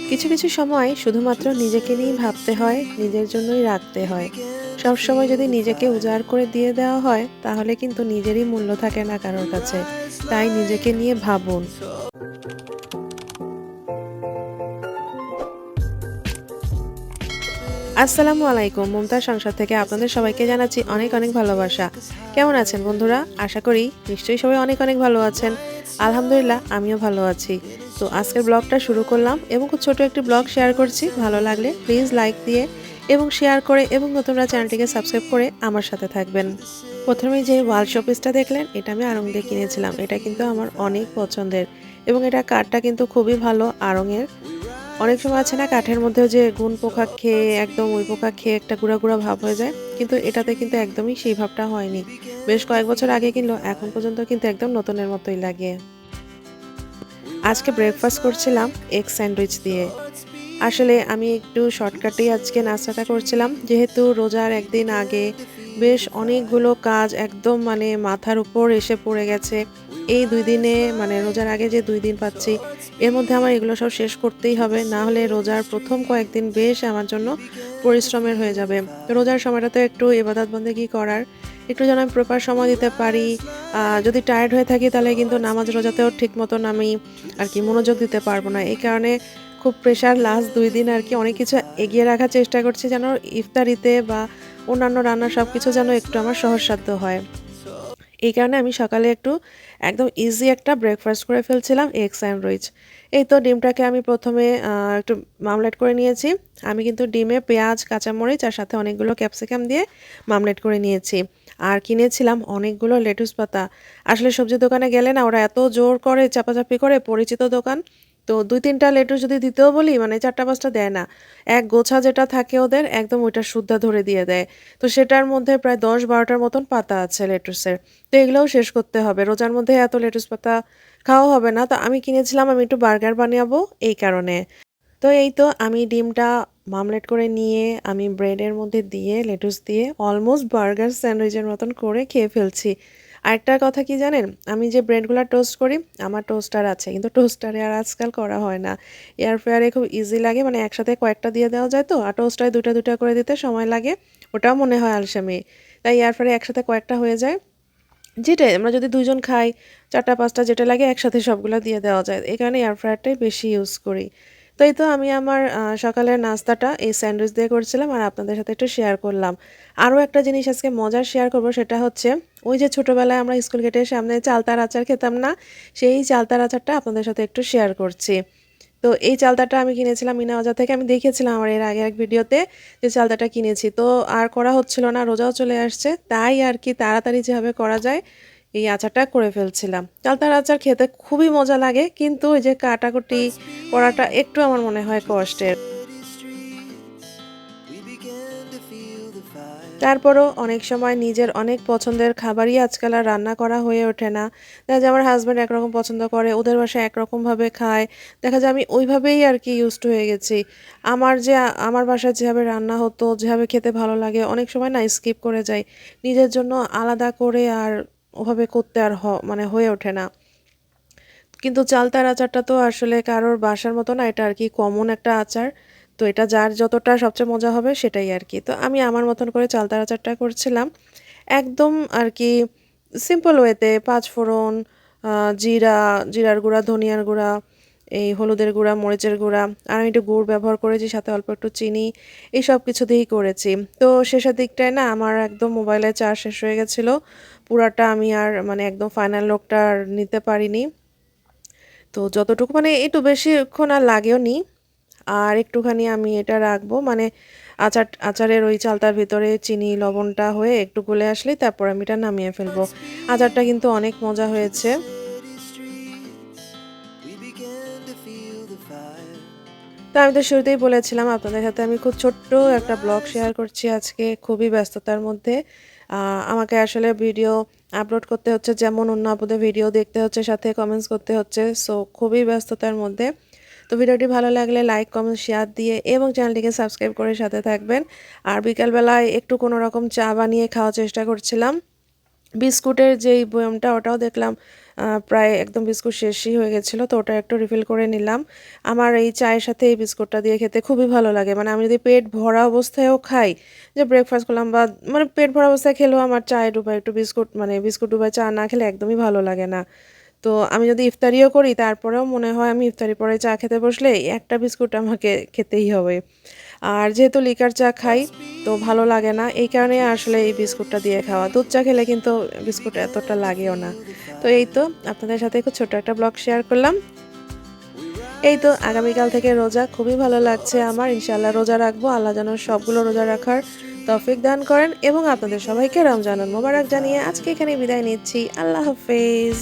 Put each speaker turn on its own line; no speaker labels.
কিছু কিছু সময় শুধুমাত্র নিজেকে নিয়েই ভাবতে হয়, নিজের জন্যই রাখতে হয়। সব সময় যদি নিজেকে উজাড় করে দিয়ে দেওয়া হয় তাহলে কিন্তু নিজেরই মূল্য থাকে না কারোর কাছে। তাই নিজেকে নিয়ে ভাবুন। আসসালামু আলাইকুম, মুমতাজ সংসার থেকে আপনাদের সবাইকে জানাচ্ছি অনেক অনেক ভালোবাসা। কেমন আছেন বন্ধুরা? আশা করি নিশ্চয়ই সবাই অনেক অনেক ভালো আছেন। আলহামদুলিল্লাহ, আমিও ভালো আছি। তো আজকের ব্লগটা শুরু করলাম এবং খুব ছোট একটি ব্লগ শেয়ার করছি। ভালো লাগলে প্লিজ লাইক দিয়ে এবং শেয়ার করে এবং নতুনরা চ্যানেলটিকে সাবস্ক্রাইব করে আমার সাথে থাকবেন। প্রথমেই যে ওয়াল শোপিসটা দেখলেন, এটা আমি আড়ং দিয়ে কিনেছিলাম। এটা কিন্তু আমার অনেক পছন্দের এবং এটা কাঠটা কিন্তু খুবই ভালো আড়ংয়ের। অনেক সময় আছে না কাঠের মধ্যেও যে গুণ পোকা খেয়ে একদম ওই পোকা খেয়ে একটা গুঁড়া গুঁড়া ভাব হয়ে যায়, কিন্তু এটাতে কিন্তু একদমই সেই ভাবটা হয়নি। বেশ কয়েক বছর আগে কিনলো, এখন পর্যন্ত কিন্তু একদম নতুনের মতোই লাগে। আজকে ব্রেকফাস্ট করছিলাম এগ স্যান্ডউইচ দিয়ে। আসলে আমি একটু শর্টকাটেই আজকে নাস্তাটা করছিলাম, যেহেতু রোজার একদিন আগে বেশ অনেকগুলো কাজ একদম মানে মাথার উপর এসে পড়ে গেছে। এই ২ দিনে মানে রোজার আগে যে ২ দিন পাচ্ছি, এর মধ্যে আমার এগুলো সব শেষ করতেই হবে। না হলে রোজার ১ম কয়েকদিন বেশ আমার জন্য পরিশ্রমের হয়ে যাবে। রোজার সময়টা তো একটু ইবাদত বন্দেগি করার, একটু যেন আমি প্রপার সময় দিতে পারি। যদি টায়ার্ড হয়ে থাকি তাহলে কিন্তু নামাজ রোজাতেও ঠিক মতন আমি আরকি মনোযোগ দিতে পারব না। এই কারণে খুব প্রেশার লাস্ট ২ দিন আরকি অনেক কিছু এগিয়ে রাখার চেষ্টা করছি যেন ইফতারিতে বা অন্যান্য রান্না সবকিছু যেন একটু আমার সহজসাধ্য হয়। এই কারণে আমি সকালে একটু একদম ইজি একটা ব্রেকফাস্ট করে ফেলছিলাম, এগ স্যান্ডউইচ। এই তো ডিমটাকে আমি ১ম এ একটু মামলেট করে নিয়েছি। আমি কিন্তু ডিমে পেঁয়াজ, কাঁচামরিচ আর সাথে অনেকগুলো ক্যাপসিকাম দিয়ে মামলেট করে নিয়েছি। আর কিনেছিলাম অনেকগুলো লেটুস পাতা। আসলে সবজি দোকানে গেলে না ওরা এত জোর করে চাপাচাপি করে, পরিচিত দোকান। তো ২-৩ টা লেটুস যদি দিতেও বলি মানে ৪-৫ টা দেয় না। এক গোছা যেটা থাকে ওদের একদম ওইটা সুদ্ধা ধরে দিয়ে দেয়। তো সেটার মধ্যে প্রায় ১০-১২ টার মতন পাতা আছে লেটুসের। তো এগুলোও শেষ করতে হবে। রোজার মধ্যে এত লেটুস পাতা খাওয়া হবে না। তো আমি কিনেছিলাম আমি একটু বার্গার বানাবো এই কারণে। তো এই তো আমি ডিমটা মামলেট করে নিয়ে আমি ব্রেডের মধ্যে দিয়ে লেটুস দিয়ে অলমোস্ট বার্গার স্যান্ডউইচের মতন করে খেয়ে ফেলছি। আরেকটা কথা কি জানেন? আমি যে ব্রেডগুলা টোস্ট করি, আমার টোস্টার আছে। কিন্তু টোস্টারে আর আজকাল করা হয় না। এয়ার ফ্রায়ারে খুব ইজি লাগে, মানে একসাথে কয়েকটা দিয়ে দেওয়া যায় তো। আর টোস্টারে ২ টা ২ টা করে দিতে সময় লাগে। ওটাও মনে হয় আলসেমি। তাই এয়ার ফ্রায়ারে একসাথে কয়েকটা হয়ে যায়। যেটাই আমরা যদি ২ জন খাই, ৪ টা ৫ টা যেটা লাগে একসাথে সবগুলা দিয়ে দেওয়া যায়। এই কারণে এয়ার ফ্রায়ারটাই বেশি ইউজ করি। তো এই তো আমি আমার সকালের নাস্তাটা এই স্যান্ডউইচ দিয়ে করছিলাম আর আপনাদের সাথে একটু শেয়ার করলাম। আরও একটা জিনিস আজকে মজার শেয়ার করব, সেটা হচ্ছে ওই যে ছোটোবেলায় আমরা স্কুল গেটের সামনে চালতার আচার খেতাম না? সেই চালতার আচারটা আপনাদের সাথে একটু শেয়ার করছি। তো এই চালতাটা আমি কিনেছিলাম মিনা বাজার থেকে। আমি দেখেছিলাম আমার এর আগের এক ভিডিওতে যে চালতাটা কিনেছি। তো আর করা হচ্ছিল না, রোজাও চলে আসছে। তাই আর কি তাড়াতাড়ি যেভাবে করা যায় এই আচারটা করে ফেলছিলাম। চালতার আচার খেতে খুবই মজা লাগে, কিন্তু ওই যে কাটাকুটি করাটা একটু আমার মনে হয় কষ্টের। তারপরও অনেক সময় নিজের অনেক পছন্দের খাবারই আজকাল আর রান্না করা হয়ে ওঠে না। দেখা যায় আমার হাসব্যান্ড একরকম পছন্দ করে, ওদের বাসায় একরকমভাবে খায়। দেখা যায় আমি ওইভাবেই আর কি ইউজড টু হয়ে গেছি। আমার বাসায় যেভাবে রান্না হতো, যেভাবে খেতে ভালো লাগে, অনেক সময় না স্কিপ করে যাই। নিজের জন্য আলাদা করে আর ওভাবে করতে আর মানে হয়ে ওঠে না। কিন্তু চালতার আচারটা তো আসলে কারোর বাসার মতো না, এটা আর কি কমন একটা আচার। তো এটা যার যতটা সবচেয়ে মজা হবে সেটাই আর কি। তো আমি আমার মতন করে চালতার আচারটা করছিলাম। একদম আর কি সিম্পল ওয়েতে ৫ ফোড়ন, আ জিরা, জিরার গুঁড়া, ধনিয়ার গুঁড়া, এই হলুদের গুঁড়া, মরিচের গুঁড়া আর আমি একটু গুড় ব্যবহার করেছি, সাথে অল্প একটু চিনি। এই সব কিছু দিয়েই করেছি। তো শেষের দিকটায় না আমার একদম মোবাইলে চার্জ শেষ হয়ে গেছিল। পুরাটা আমি আর মানে একদম ফাইনাল লুকটা আর নিতে পারিনি। তো যতটুকু মানে একটু বেশিক্ষণ আর লাগেওনি। আর একটুখানি আমি এটা রাখবো মানে আচারের ওই চালতার ভিতরে চিনি লবণটা হয়ে একটু গলে আসলেই তারপর আমি এটা নামিয়ে ফেলবো। আচারটা কিন্তু অনেক মজা হয়েছে। তো আমি তো শুরুতেই বলেছিলাম আপনাদের সাথে আমি খুব ছোট্ট একটা ব্লগ শেয়ার করছি আজকে, খুবই ব্যস্ততার মধ্যে। আমাকে আসলে ভিডিও আপলোড করতে হচ্ছে, যেমন অন্য আপুদের ভিডিও দেখতে হচ্ছে, সাথে কমেন্টস করতে হচ্ছে। সো খুবই ব্যস্ততার মধ্যে। তো ভিডিওটি ভালো লাগলে লাইক, কমেন্ট, শেয়ার দিয়ে এবং চ্যানেলটিকে সাবস্ক্রাইব করে সাথে থাকবেন। আর বিকালবেলায় একটু কোনো রকম চা বানিয়ে খাওয়ার চেষ্টা করছিলাম। বিস্কুটের যেই বয়ামটা ওটাও দেখলাম প্রায় একদম বিস্কুট শেষই হয়ে গেছিলো, তো ওটা একটু রিফিল করে নিলাম। আমার এই চায়ের সাথে এই বিস্কুটটা দিয়ে খেতে খুবই ভালো লাগে। মানে আমি যদি পেট ভরা অবস্থায়ও খাই, যে ব্রেকফাস্ট করলাম বা মানে পেট ভরা অবস্থায় খেলেও আমার চায়ে ডুবাই একটু বিস্কুট, মানে বিস্কুট ডুবাই চা না খেলে একদমই ভালো লাগে না। তো আমি যদি ইফতারিও করি তারপরেও মনে হয় আমি ইফতারি পরে চা খেতে বসলে একটা বিস্কুট আমাকে খেতেই হবে। আর যেহেতু লিকার চা খাই, তো ভালো লাগে না, এই কারণে আসলে এই বিস্কুটটা দিয়ে খাওয়া। দুধ চা খেলে কিন্তু বিস্কুট এতটা লাগেও না। তো এই তো আপনাদের সাথে খুব ছোট একটা ব্লগ শেয়ার করলাম। এই তো আগামীকাল থেকে রোজা, খুবই ভালো লাগছে আমার। ইনশাআল্লাহ রোজা রাখবো। আল্লাহ যেন সবগুলো রোজা রাখার তৌফিক দান করেন এবং আপনাদের সবাইকে রমজানুল মোবারক জানিয়ে আজকে এখানে বিদায় নিচ্ছি। আল্লাহ হাফেজ।